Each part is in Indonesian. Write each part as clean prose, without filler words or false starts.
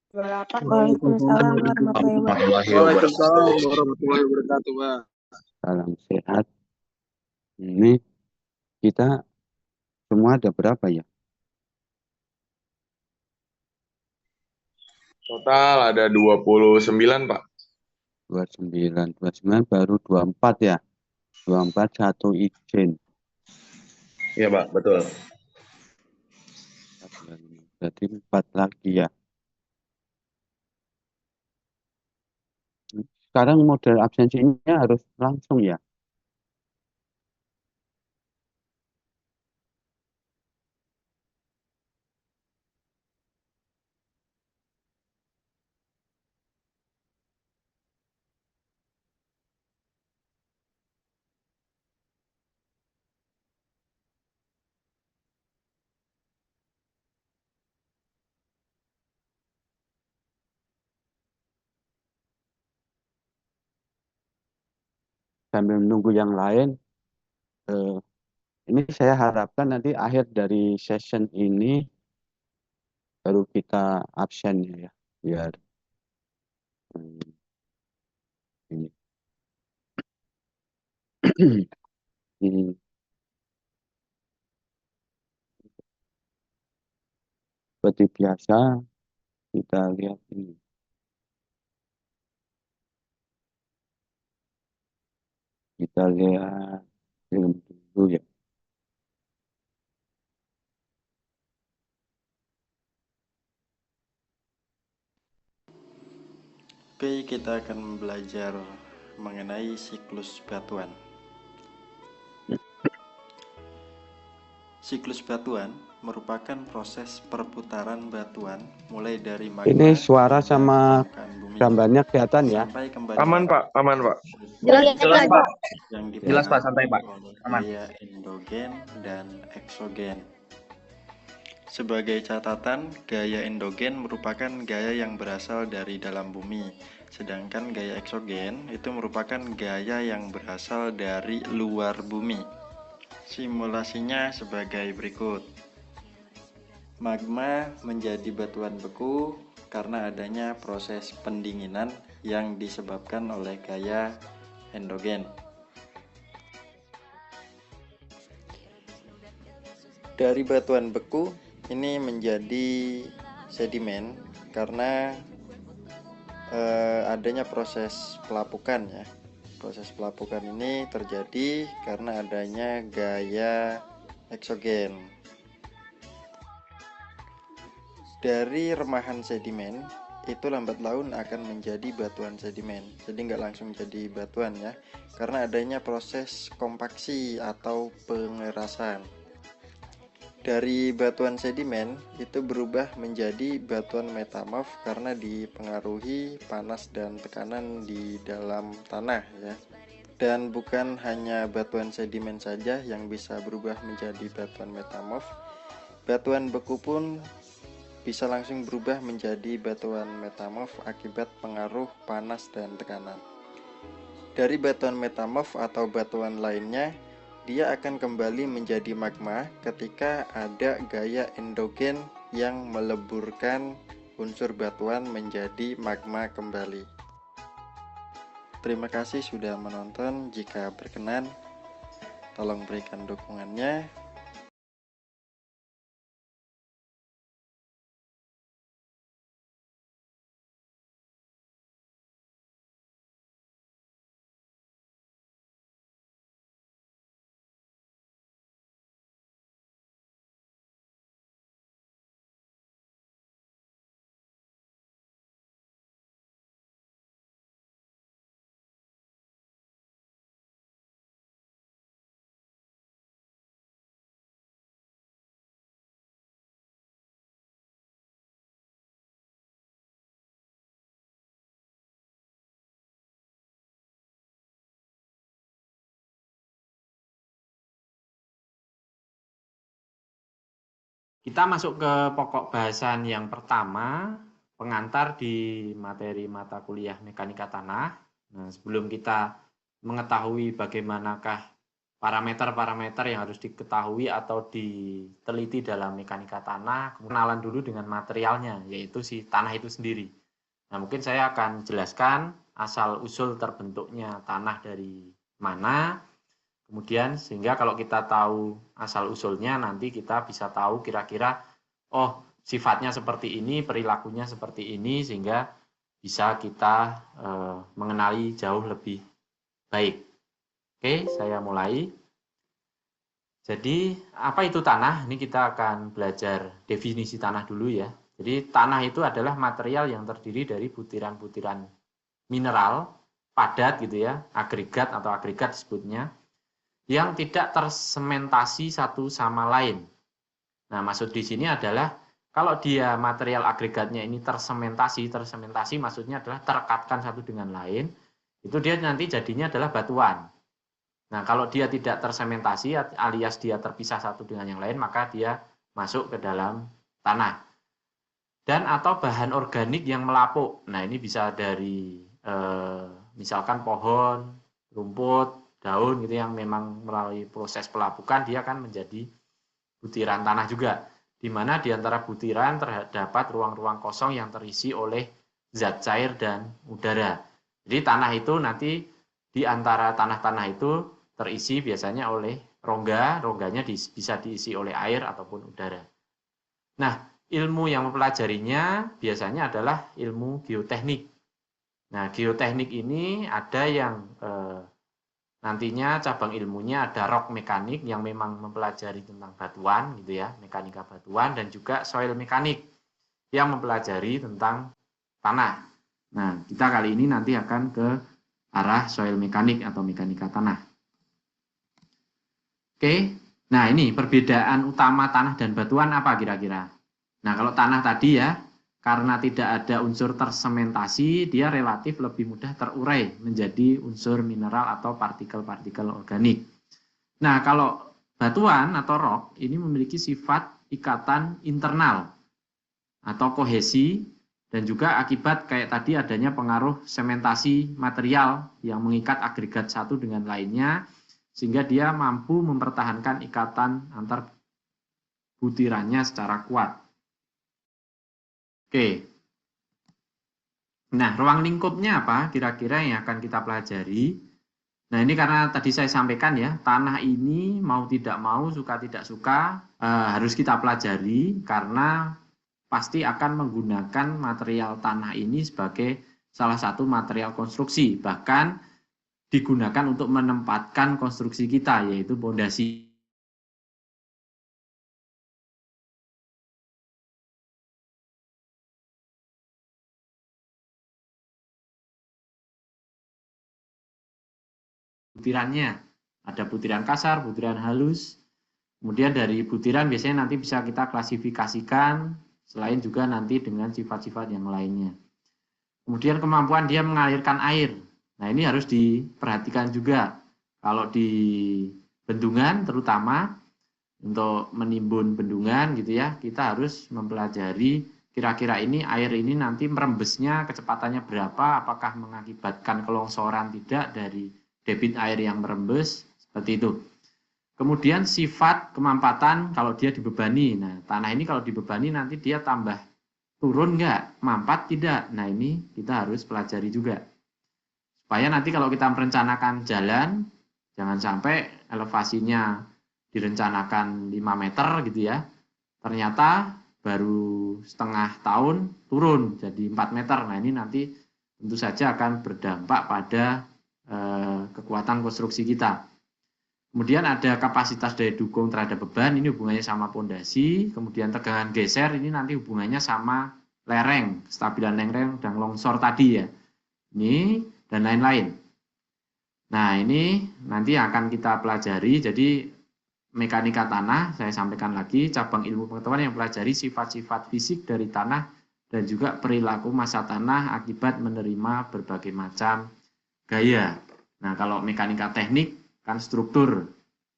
Waalaikumsalam warahmatullahi wabarakatuh. Waalaikumsalam warahmatullahi wabarakatuh, Pak. Salam sehat. Ini kita semua ada berapa ya? Total ada 29, Pak. 29 baru 24 ya. 24 satu izin. Iya, Pak, betul. Berarti 4 lagi ya. Sekarang model absensinya harus langsung ya. Sambil menunggu yang lain, ini saya harapkan nanti akhir dari session ini baru kita absen ya, biar ini. Seperti biasa kita lihat ini. Kita lihat film dulu ya. Oke, kita akan belajar mengenai siklus batuan. Siklus batuan merupakan proses perputaran batuan mulai dari magma. Ini suara sama gambarnya kelihatan ya? Aman, Pak. Aman, Pak. Jelas, Pak. Yang Jelas, Pak. Santai, Pak. Aman. Gaya endogen dan eksogen. Sebagai catatan, gaya endogen merupakan gaya yang berasal dari dalam bumi, sedangkan gaya eksogen itu merupakan gaya yang berasal dari luar bumi. Simulasinya sebagai berikut. Magma menjadi batuan beku karena adanya proses pendinginan yang disebabkan oleh gaya endogen. Dari batuan beku ini menjadi sedimen karena adanya proses pelapukan ya. Proses pelapukan ini terjadi karena adanya gaya eksogen. Dari remahan sedimen itu lambat laun akan menjadi batuan sedimen. Jadi nggak langsung jadi batuan ya, karena adanya proses kompaksi atau pengerasan. Dari batuan sedimen itu berubah menjadi batuan metamorf karena dipengaruhi panas dan tekanan di dalam tanah ya. Dan bukan hanya batuan sedimen saja yang bisa berubah menjadi batuan metamorf. Batuan beku pun bisa langsung berubah menjadi batuan metamorf akibat pengaruh panas dan tekanan. Dari batuan metamorf atau batuan lainnya, dia akan kembali menjadi magma ketika ada gaya endogen yang meleburkan unsur batuan menjadi magma kembali. Terima kasih sudah menonton. Jika berkenan, tolong berikan dukungannya. Kita masuk ke pokok bahasan yang pertama, pengantar di materi mata kuliah mekanika tanah. Nah, sebelum kita mengetahui bagaimanakah parameter-parameter yang harus diketahui atau diteliti dalam mekanika tanah, kenalan dulu dengan materialnya, yaitu si tanah itu sendiri. Nah, mungkin saya akan jelaskan asal-usul terbentuknya tanah dari mana, kemudian sehingga kalau kita tahu asal-usulnya, nanti kita bisa tahu kira-kira, oh sifatnya seperti ini, perilakunya seperti ini, sehingga bisa kita mengenali jauh lebih baik. Oke, saya mulai. Jadi, apa itu tanah? Ini kita akan belajar definisi tanah dulu ya. Jadi, tanah itu adalah material yang terdiri dari butiran-butiran mineral, padat gitu ya, agregat atau agregat disebutnya, yang tidak tersementasi satu sama lain. Nah, maksud di sini adalah, kalau dia material agregatnya ini tersementasi maksudnya adalah terekatkan satu dengan lain, itu dia nanti jadinya adalah batuan. Nah, kalau dia tidak tersementasi alias dia terpisah satu dengan yang lain, maka dia masuk ke dalam tanah. Dan atau bahan organik yang melapuk. Nah, ini bisa dari misalkan pohon, rumput, daun gitu yang memang melalui proses pelapukan, dia akan menjadi butiran tanah juga. Di mana di antara butiran terdapat ruang-ruang kosong yang terisi oleh zat cair dan udara. Jadi tanah itu nanti di antara tanah-tanah itu terisi biasanya oleh rongga, rongganya bisa diisi oleh air ataupun udara. Nah, ilmu yang mempelajarinya biasanya adalah ilmu geoteknik. Nah, geoteknik ini ada yang nantinya cabang ilmunya ada rock mekanik yang memang mempelajari tentang batuan gitu ya, mekanika batuan, dan juga soil mekanik yang mempelajari tentang tanah. Nah, kita kali ini nanti akan ke arah soil mekanik atau mekanika tanah. Oke, nah ini perbedaan utama tanah dan batuan apa kira-kira? Nah, kalau tanah tadi ya, karena tidak ada unsur tersementasi, dia relatif lebih mudah terurai menjadi unsur mineral atau partikel-partikel organik. Nah, kalau batuan atau rock ini memiliki sifat ikatan internal atau kohesi, dan juga akibat kayak tadi adanya pengaruh sementasi material yang mengikat agregat satu dengan lainnya, sehingga dia mampu mempertahankan ikatan antar butirannya secara kuat. Oke. Nah, ruang lingkupnya apa kira-kira yang akan kita pelajari? Nah, ini karena tadi saya sampaikan ya, tanah ini mau tidak mau, suka tidak suka, harus kita pelajari karena pasti akan menggunakan material tanah ini sebagai salah satu material konstruksi, bahkan digunakan untuk menempatkan konstruksi kita, yaitu pondasi. Butirannya, ada butiran kasar, butiran halus, kemudian dari butiran biasanya nanti bisa kita klasifikasikan, selain juga nanti dengan sifat-sifat yang lainnya. Kemudian kemampuan dia mengalirkan air. Nah, ini harus diperhatikan juga. Kalau di bendungan terutama untuk menimbun bendungan gitu ya, kita harus mempelajari kira-kira ini air ini nanti merembesnya kecepatannya berapa, apakah mengakibatkan kelongsoran tidak dari debit air yang merembes, seperti itu. Kemudian sifat kemampatan kalau dia dibebani. Nah, tanah ini kalau dibebani nanti dia tambah turun nggak, mampat tidak. Nah, ini kita harus pelajari juga. Supaya nanti kalau kita merencanakan jalan, jangan sampai elevasinya direncanakan 5 meter gitu ya. Ternyata baru setengah tahun turun jadi 4 meter. Nah, ini nanti tentu saja akan berdampak pada kekuatan konstruksi kita. Kemudian ada kapasitas daya dukung terhadap beban, ini hubungannya sama pondasi. Kemudian tegangan geser, ini nanti hubungannya sama lereng, kestabilan lereng dan longsor tadi ya. Ini dan lain-lain. Nah, ini nanti akan kita pelajari. Jadi mekanika tanah, saya sampaikan lagi, cabang ilmu pengetahuan yang pelajari sifat-sifat fisik dari tanah dan juga perilaku massa tanah akibat menerima berbagai macam gaya. Nah, kalau mekanika teknik kan struktur,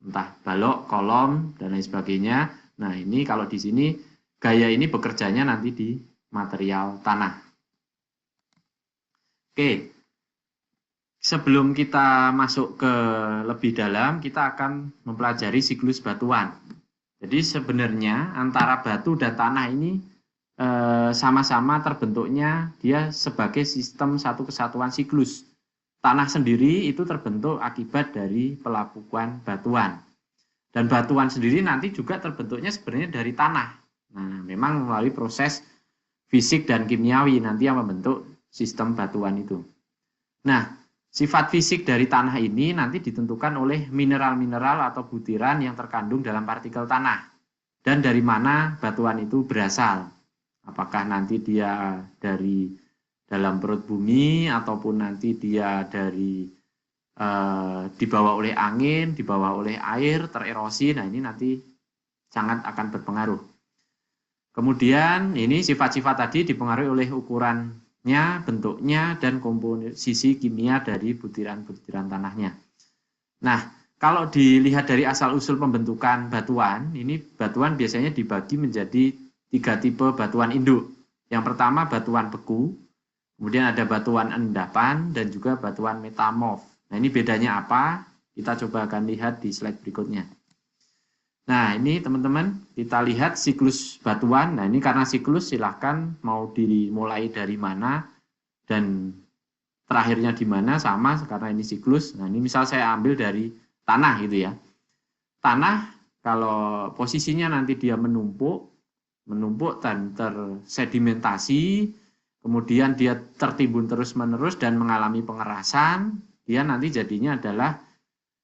entah balok, kolom, dan lain sebagainya. Nah, ini kalau di sini gaya ini bekerjanya nanti di material tanah. Oke. sebelum kita masuk ke lebih dalam, kita akan mempelajari siklus batuan. Jadi sebenarnya antara batu dan tanah ini sama-sama terbentuknya dia sebagai sistem satu kesatuan siklus. Tanah sendiri itu terbentuk akibat dari pelapukan batuan. Dan batuan sendiri nanti juga terbentuknya sebenarnya dari tanah. Nah, memang melalui proses fisik dan kimiawi nanti yang membentuk sistem batuan itu. Nah, sifat fisik dari tanah ini nanti ditentukan oleh mineral-mineral atau butiran yang terkandung dalam partikel tanah. Dan dari mana batuan itu berasal. Apakah nanti dia dari dalam perut bumi ataupun nanti dia dari dibawa oleh angin, dibawa oleh air, tererosi. Nah, ini nanti sangat akan berpengaruh. Kemudian ini sifat-sifat tadi dipengaruhi oleh ukurannya, bentuknya, dan komposisi kimia dari butiran-butiran tanahnya. Nah, kalau dilihat dari asal-usul pembentukan batuan, ini batuan biasanya dibagi menjadi 3 tipe batuan induk. Yang pertama batuan beku, kemudian ada batuan endapan, dan juga batuan metamorf. Nah, ini bedanya apa? Kita coba akan lihat di slide berikutnya. Nah, ini teman-teman, kita lihat siklus batuan. Nah, ini karena siklus silahkan mau dimulai dari mana dan terakhirnya di mana sama karena ini siklus. Nah, ini misal saya ambil dari tanah gitu ya. Tanah kalau posisinya nanti dia menumpuk dan tersedimentasi, kemudian dia tertimbun terus-menerus dan mengalami pengerasan, dia nanti jadinya adalah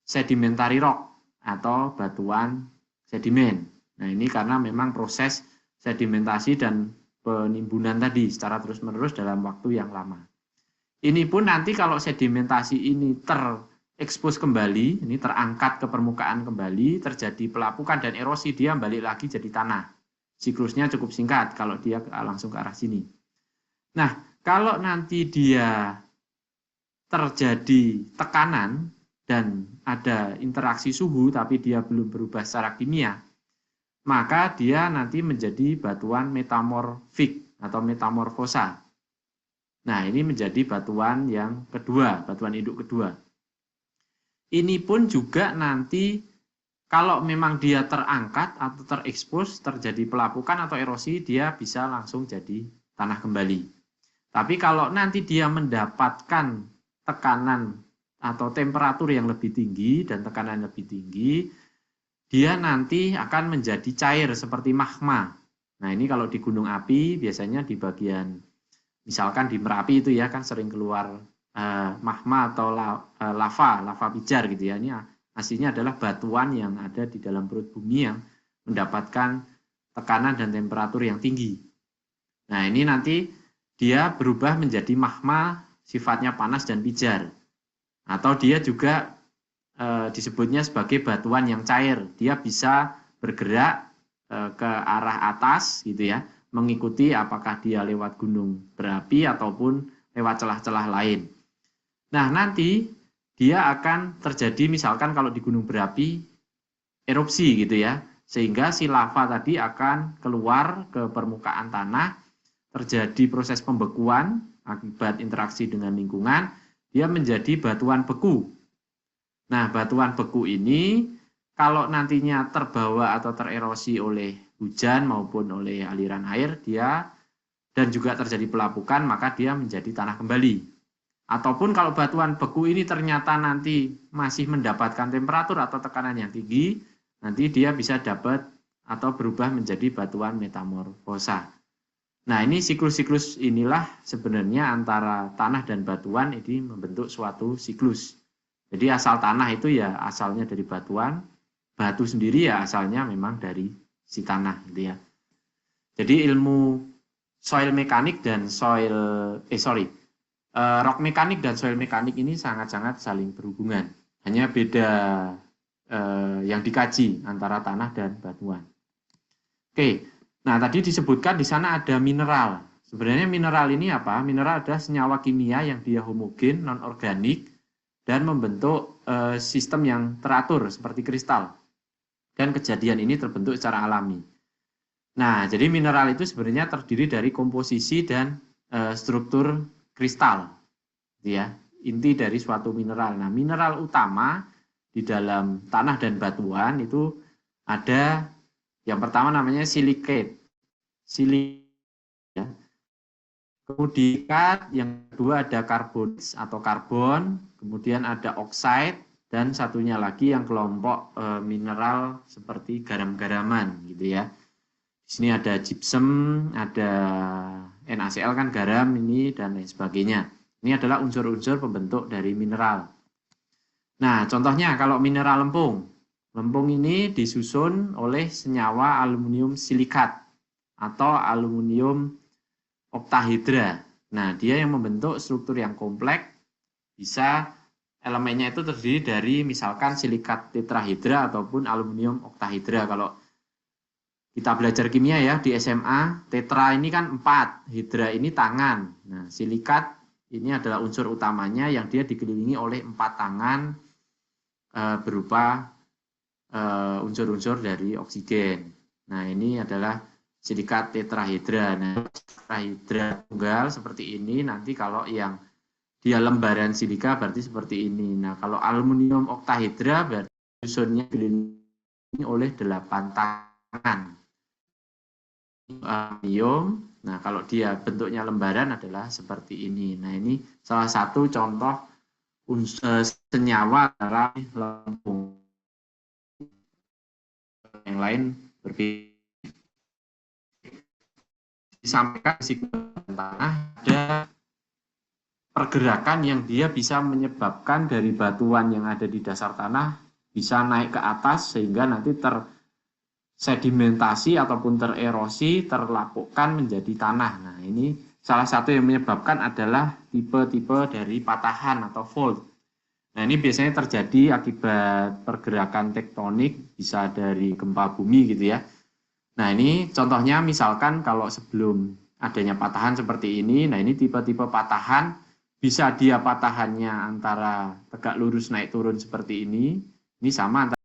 sedimentary rock atau batuan sedimen. Nah, ini karena memang proses sedimentasi dan penimbunan tadi secara terus-menerus dalam waktu yang lama. Ini pun nanti kalau sedimentasi ini terekspos kembali, ini terangkat ke permukaan kembali, terjadi pelapukan dan erosi, dia balik lagi jadi tanah. Siklusnya cukup singkat kalau dia langsung ke arah sini. Nah, kalau nanti dia terjadi tekanan dan ada interaksi suhu tapi dia belum berubah secara kimia, maka dia nanti menjadi batuan metamorfik atau metamorfosa. Nah, ini menjadi batuan yang kedua, batuan induk kedua. Ini pun juga nanti kalau memang dia terangkat atau terekspos, terjadi pelapukan atau erosi, dia bisa langsung jadi tanah kembali. Tapi kalau nanti dia mendapatkan tekanan atau temperatur yang lebih tinggi dan tekanan lebih tinggi, dia nanti akan menjadi cair seperti magma. Nah, ini kalau di gunung api biasanya di bagian, misalkan di Merapi itu ya kan sering keluar magma atau lava pijar gitu ya. Ini aslinya adalah batuan yang ada di dalam perut bumi yang mendapatkan tekanan dan temperatur yang tinggi. Nah, ini nanti dia berubah menjadi magma sifatnya panas dan pijar. Atau dia juga disebutnya sebagai batuan yang cair. Dia bisa bergerak ke arah atas gitu ya, mengikuti apakah dia lewat gunung berapi ataupun lewat celah-celah lain. Nah, nanti dia akan terjadi misalkan kalau di gunung berapi erupsi gitu ya, sehingga si lava tadi akan keluar ke permukaan tanah, terjadi proses pembekuan akibat interaksi dengan lingkungan, dia menjadi batuan beku. Nah, batuan beku ini kalau nantinya terbawa atau tererosi oleh hujan maupun oleh aliran air, dia dan juga terjadi pelapukan, maka dia menjadi tanah kembali. Ataupun kalau batuan beku ini ternyata nanti masih mendapatkan temperatur atau tekanan yang tinggi, nanti dia bisa dapat atau berubah menjadi batuan metamorfosa. Nah, ini siklus-siklus inilah sebenarnya antara tanah dan batuan ini membentuk suatu siklus. Jadi asal tanah itu ya asalnya dari batuan, batu sendiri ya asalnya memang dari si tanah gitu ya. Jadi ilmu soil mekanik dan rock mekanik dan soil mekanik ini sangat-sangat saling berhubungan. Hanya beda yang dikaji antara tanah dan batuan. Oke, nah tadi disebutkan di sana ada mineral. Sebenarnya mineral ini apa? Mineral adalah senyawa kimia yang dia homogen, non-organik, dan membentuk sistem yang teratur seperti kristal. Dan kejadian ini terbentuk secara alami. Nah, jadi mineral itu sebenarnya terdiri dari komposisi dan struktur kristal. Ya, inti dari suatu mineral. Nah, mineral utama di dalam tanah dan batuan itu ada yang pertama namanya silicate. Ya. Kemudian yang kedua ada karbonis atau karbon, kemudian ada oxide, dan satunya lagi yang kelompok mineral seperti garam-garaman gitu ya. Di sini ada gypsum, ada NaCl kan garam ini dan lain sebagainya. Ini adalah unsur-unsur pembentuk dari mineral. Nah, contohnya kalau mineral lempung. Lempung ini disusun oleh senyawa aluminium silikat atau aluminium oktahedra. Nah, dia yang membentuk struktur yang kompleks, bisa elemennya itu terdiri dari misalkan silikat tetrahedra ataupun aluminium oktahedra. Kalau kita belajar kimia ya di SMA, tetra ini kan 4, hidra ini tangan. Nah, silikat ini adalah unsur utamanya yang dia dikelilingi oleh 4 tangan berupa unsur-unsur dari oksigen. Nah, ini adalah silikat tetrahedra. Nah, tetrahedra tunggal seperti ini, nanti kalau yang dia lembaran silika berarti seperti ini. Nah, kalau aluminium oktahedra berarti susunnya dikelilingi oleh 8 tangan. Aluminium, nah kalau dia bentuknya lembaran adalah seperti ini. Nah, ini salah satu contoh senyawa dalam lempung. Yang lain berbeda. Disampaikan di tanah ada pergerakan yang dia bisa menyebabkan dari batuan yang ada di dasar tanah bisa naik ke atas sehingga nanti tersedimentasi ataupun tererosi, terlapukkan menjadi tanah. Nah, ini salah satu yang menyebabkan adalah tipe-tipe dari patahan atau fault. Nah, ini biasanya terjadi akibat pergerakan tektonik, bisa dari gempa bumi gitu ya. Nah, ini contohnya misalkan kalau sebelum adanya patahan seperti ini, nah ini tipe-tipe patahan, bisa dia patahannya antara tegak lurus naik turun seperti ini sama antara